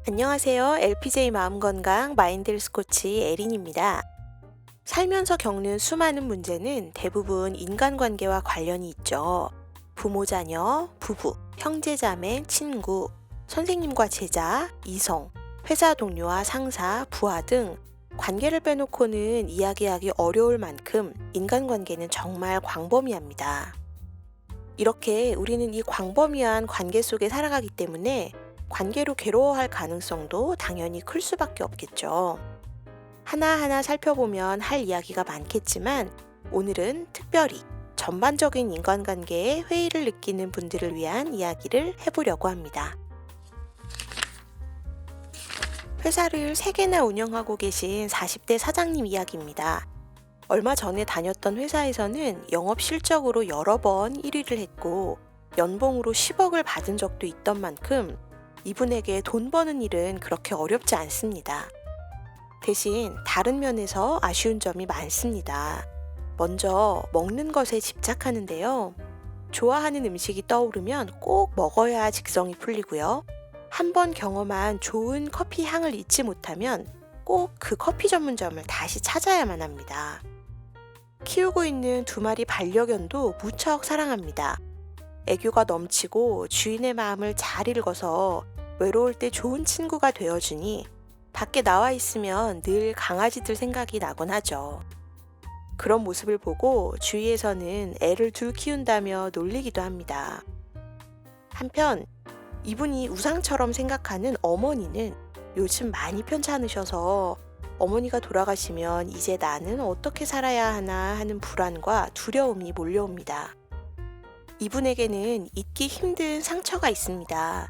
안녕하세요. LPJ 마음건강 마인드헬스 코치 에린입니다. 살면서 겪는 수많은 문제는 대부분 인간관계와 관련이 있죠. 부모 자녀, 부부, 형제자매, 친구, 선생님과 제자, 이성, 회사 동료와 상사, 부하 등 관계를 빼놓고는 이야기하기 어려울 만큼 인간관계는 정말 광범위합니다. 이렇게 우리는 이 광범위한 관계 속에 살아가기 때문에 관계로 괴로워할 가능성도 당연히 클 수밖에 없겠죠. 하나하나 살펴보면 할 이야기가 많겠지만 오늘은 특별히 전반적인 인간관계에 회의를 느끼는 분들을 위한 이야기를 해보려고 합니다. 회사를 3개나 운영하고 계신 40대 사장님 이야기입니다. 얼마 전에 다녔던 회사에서는 영업 실적으로 여러 번 1위를 했고 연봉으로 10억을 받은 적도 있던 만큼 이분에게 돈 버는 일은 그렇게 어렵지 않습니다. 대신 다른 면에서 아쉬운 점이 많습니다. 먼저 먹는 것에 집착하는데요. 좋아하는 음식이 떠오르면 꼭 먹어야 직성이 풀리고요. 한번 경험한 좋은 커피 향을 잊지 못하면 꼭 그 커피 전문점을 다시 찾아야만 합니다. 키우고 있는 2마리 반려견도 무척 사랑합니다. 애교가 넘치고 주인의 마음을 잘 읽어서 외로울 때 좋은 친구가 되어주니 밖에 나와 있으면 늘 강아지들 생각이 나곤 하죠. 그런 모습을 보고 주위에서는 애를 둘 키운다며 놀리기도 합니다. 한편 이분이 우상처럼 생각하는 어머니는 요즘 많이 편찮으셔서 어머니가 돌아가시면 이제 나는 어떻게 살아야 하나 하는 불안과 두려움이 몰려옵니다. 이분에게는 잊기 힘든 상처가 있습니다.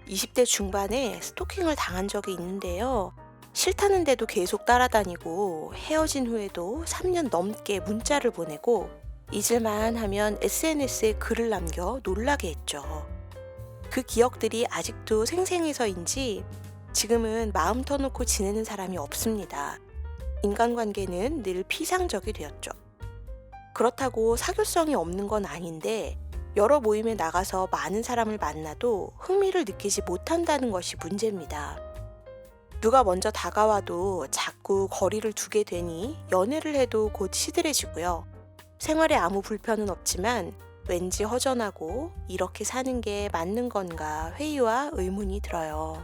20대 중반에 스토킹을 당한 적이 있는데요. 싫다는데도 계속 따라다니고 헤어진 후에도 3년 넘게 문자를 보내고 잊을만 하면 SNS에 글을 남겨 놀라게 했죠. 그 기억들이 아직도 생생해서인지 지금은 마음 터놓고 지내는 사람이 없습니다. 인간관계는 늘 피상적이 되었죠. 그렇다고 사교성이 없는 건 아닌데 여러 모임에 나가서 많은 사람을 만나도 흥미를 느끼지 못한다는 것이 문제입니다. 누가 먼저 다가와도 자꾸 거리를 두게 되니 연애를 해도 곧 시들해지고요. 생활에 아무 불편은 없지만 왠지 허전하고 이렇게 사는 게 맞는 건가 회의와 의문이 들어요.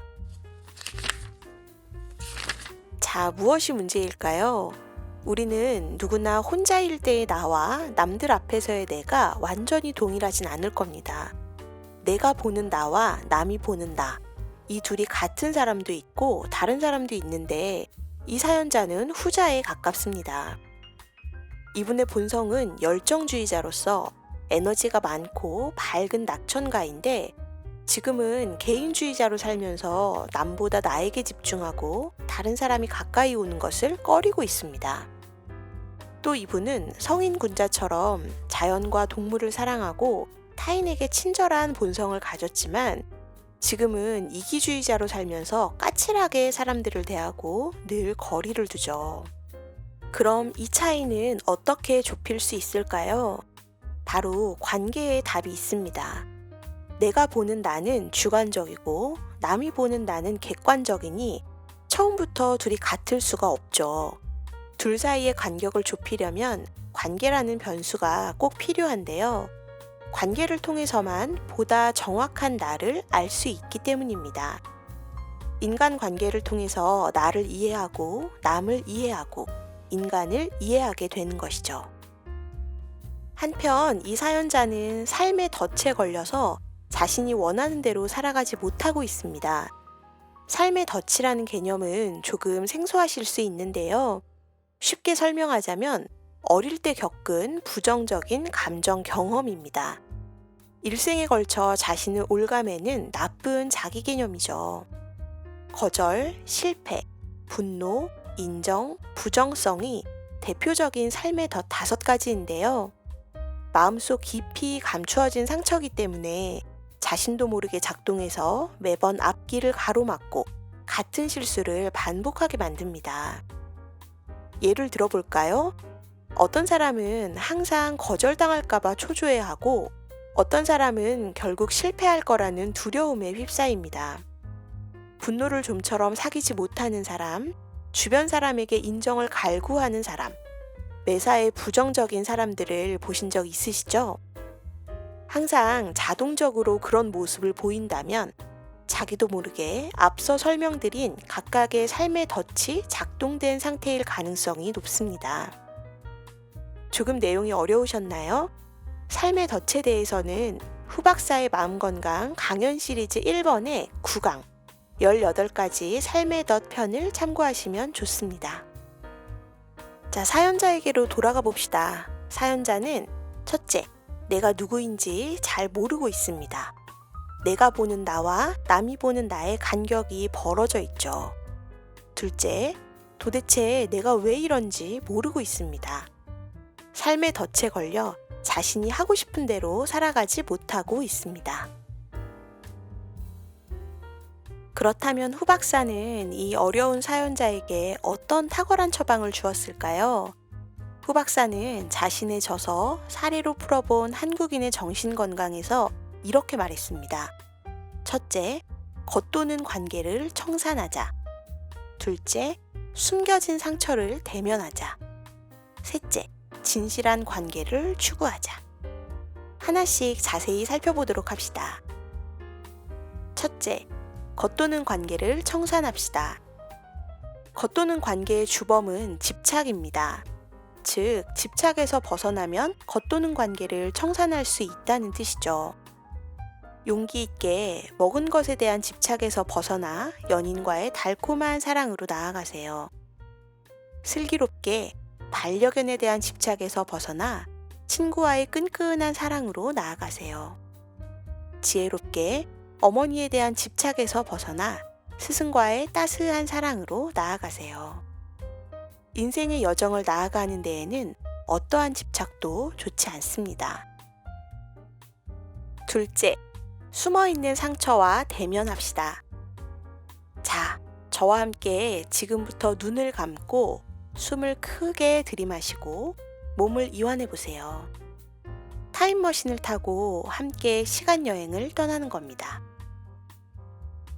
자, 무엇이 문제일까요? 우리는 누구나 혼자일 때의 나와 남들 앞에서의 내가 완전히 동일하진 않을 겁니다. 내가 보는 나와 남이 보는 나, 이 둘이 같은 사람도 있고 다른 사람도 있는데 이 사연자는 후자에 가깝습니다. 이분의 본성은 열정주의자로서 에너지가 많고 밝은 낙천가인데 지금은 개인주의자로 살면서 남보다 나에게 집중하고 다른 사람이 가까이 오는 것을 꺼리고 있습니다. 또 이분은 성인군자처럼 자연과 동물을 사랑하고 타인에게 친절한 본성을 가졌지만 지금은 이기주의자로 살면서 까칠하게 사람들을 대하고 늘 거리를 두죠. 그럼 이 차이는 어떻게 좁힐 수 있을까요? 바로 관계에 답이 있습니다. 내가 보는 나는 주관적이고 남이 보는 나는 객관적이니 처음부터 둘이 같을 수가 없죠. 둘 사이의 간격을 좁히려면 관계라는 변수가 꼭 필요한데요. 관계를 통해서만 보다 정확한 나를 알 수 있기 때문입니다. 인간관계를 통해서 나를 이해하고 남을 이해하고 인간을 이해하게 되는 것이죠. 한편 이 사연자는 삶의 덫에 걸려서 자신이 원하는 대로 살아가지 못하고 있습니다. 삶의 덫이라는 개념은 조금 생소하실 수 있는데요. 쉽게 설명하자면 어릴 때 겪은 부정적인 감정 경험입니다. 일생에 걸쳐 자신을 옭아매는 나쁜 자기 개념이죠. 거절, 실패, 분노, 인정, 부정성이 대표적인 삶의 덫 5가지인데요. 마음속 깊이 감추어진 상처이기 때문에 자신도 모르게 작동해서 매번 앞길을 가로막고 같은 실수를 반복하게 만듭니다. 예를 들어볼까요? 어떤 사람은 항상 거절당할까봐 초조해하고 어떤 사람은 결국 실패할 거라는 두려움에 휩싸입니다. 분노를 좀처럼 사귀지 못하는 사람, 주변 사람에게 인정을 갈구하는 사람, 매사에 부정적인 사람들을 보신 적 있으시죠? 항상 자동적으로 그런 모습을 보인다면 자기도 모르게 앞서 설명드린 각각의 삶의 덫이 작동된 상태일 가능성이 높습니다. 조금 내용이 어려우셨나요? 삶의 덫에 대해서는 후박사의 마음건강 강연 시리즈 1번의 9강 18가지 삶의 덫 편을 참고하시면 좋습니다. 자, 사연자에게로 돌아가 봅시다. 사연자는 첫째, 내가 누구인지 잘 모르고 있습니다. 내가 보는 나와 남이 보는 나의 간격이 벌어져 있죠. 둘째, 도대체 내가 왜 이런지 모르고 있습니다. 삶의 덫에 걸려 자신이 하고 싶은 대로 살아가지 못하고 있습니다. 그렇다면 후박사는 이 어려운 사연자에게 어떤 탁월한 처방을 주었을까요? 후박사는 자신의 저서 사례로 풀어본 한국인의 정신건강에서 이렇게 말했습니다. 첫째, 겉도는 관계를 청산하자. 둘째, 숨겨진 상처를 대면하자. 셋째, 진실한 관계를 추구하자. 하나씩 자세히 살펴보도록 합시다. 첫째, 겉도는 관계를 청산합시다. 겉도는 관계의 주범은 집착입니다. 즉, 집착에서 벗어나면 겉도는 관계를 청산할 수 있다는 뜻이죠. 용기 있게 먹은 것에 대한 집착에서 벗어나 연인과의 달콤한 사랑으로 나아가세요. 슬기롭게 반려견에 대한 집착에서 벗어나 친구와의 끈끈한 사랑으로 나아가세요. 지혜롭게 어머니에 대한 집착에서 벗어나 스승과의 따스한 사랑으로 나아가세요. 인생의 여정을 나아가는 데에는 어떠한 집착도 좋지 않습니다. 둘째, 숨어있는 상처와 대면합시다. 자, 저와 함께 지금부터 눈을 감고 숨을 크게 들이마시고 몸을 이완해 보세요. 타임머신을 타고 함께 시간여행을 떠나는 겁니다.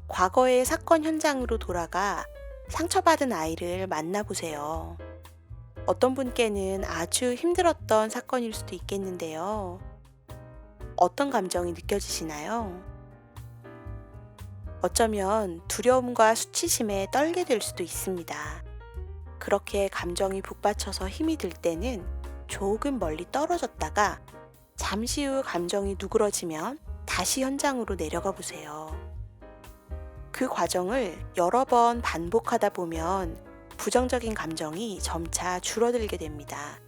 과거의 사건 현장으로 돌아가 상처받은 아이를 만나보세요. 어떤 분께는 아주 힘들었던 사건일 수도 있겠는데요. 어떤 감정이 느껴지시나요? 어쩌면 두려움과 수치심에 떨게 될 수도 있습니다. 그렇게 감정이 북받쳐서 힘이 들 때는 조금 멀리 떨어졌다가 잠시 후 감정이 누그러지면 다시 현장으로 내려가 보세요. 그 과정을 여러 번 반복하다 보면 부정적인 감정이 점차 줄어들게 됩니다.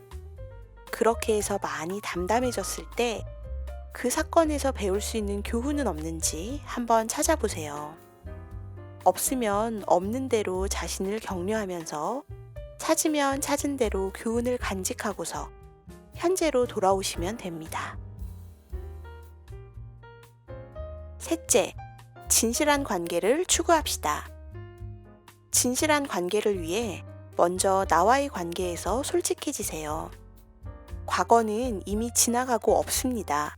그렇게 해서 많이 담담해졌을 때 그 사건에서 배울 수 있는 교훈은 없는지 한번 찾아보세요. 없으면 없는 대로 자신을 격려하면서 찾으면 찾은 대로 교훈을 간직하고서 현재로 돌아오시면 됩니다. 셋째, 진실한 관계를 추구합시다. 진실한 관계를 위해 먼저 나와의 관계에서 솔직해지세요. 과거는 이미 지나가고 없습니다.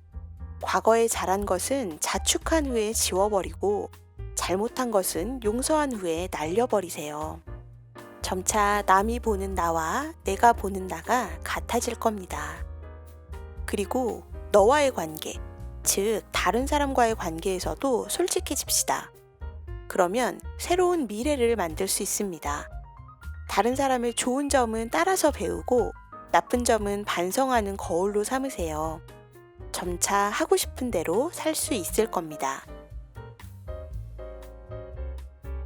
과거에 잘한 것은 자축한 후에 지워버리고 잘못한 것은 용서한 후에 날려버리세요. 점차 남이 보는 나와 내가 보는 나가 같아질 겁니다. 그리고 너와의 관계, 즉 다른 사람과의 관계에서도 솔직해집시다. 그러면 새로운 미래를 만들 수 있습니다. 다른 사람의 좋은 점은 따라서 배우고 나쁜 점은 반성하는 거울로 삼으세요. 점차 하고 싶은 대로 살 수 있을 겁니다.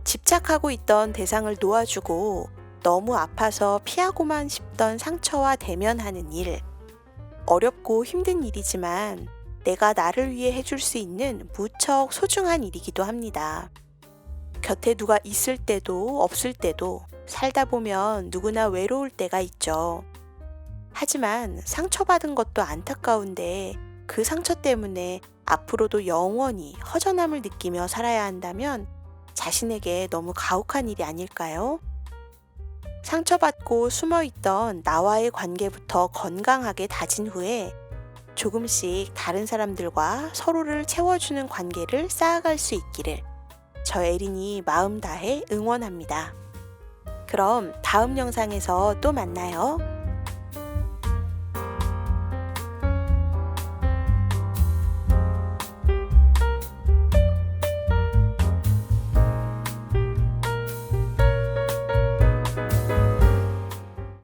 집착하고 있던 대상을 놓아주고 너무 아파서 피하고만 싶던 상처와 대면하는 일. 어렵고 힘든 일이지만 내가 나를 위해 해줄 수 있는 무척 소중한 일이기도 합니다. 곁에 누가 있을 때도 없을 때도 살다 보면 누구나 외로울 때가 있죠. 하지만 상처받은 것도 안타까운데 그 상처 때문에 앞으로도 영원히 허전함을 느끼며 살아야 한다면 자신에게 너무 가혹한 일이 아닐까요? 상처받고 숨어있던 나와의 관계부터 건강하게 다진 후에 조금씩 다른 사람들과 서로를 채워주는 관계를 쌓아갈 수 있기를 저 에린이 마음 다해 응원합니다. 그럼 다음 영상에서 또 만나요.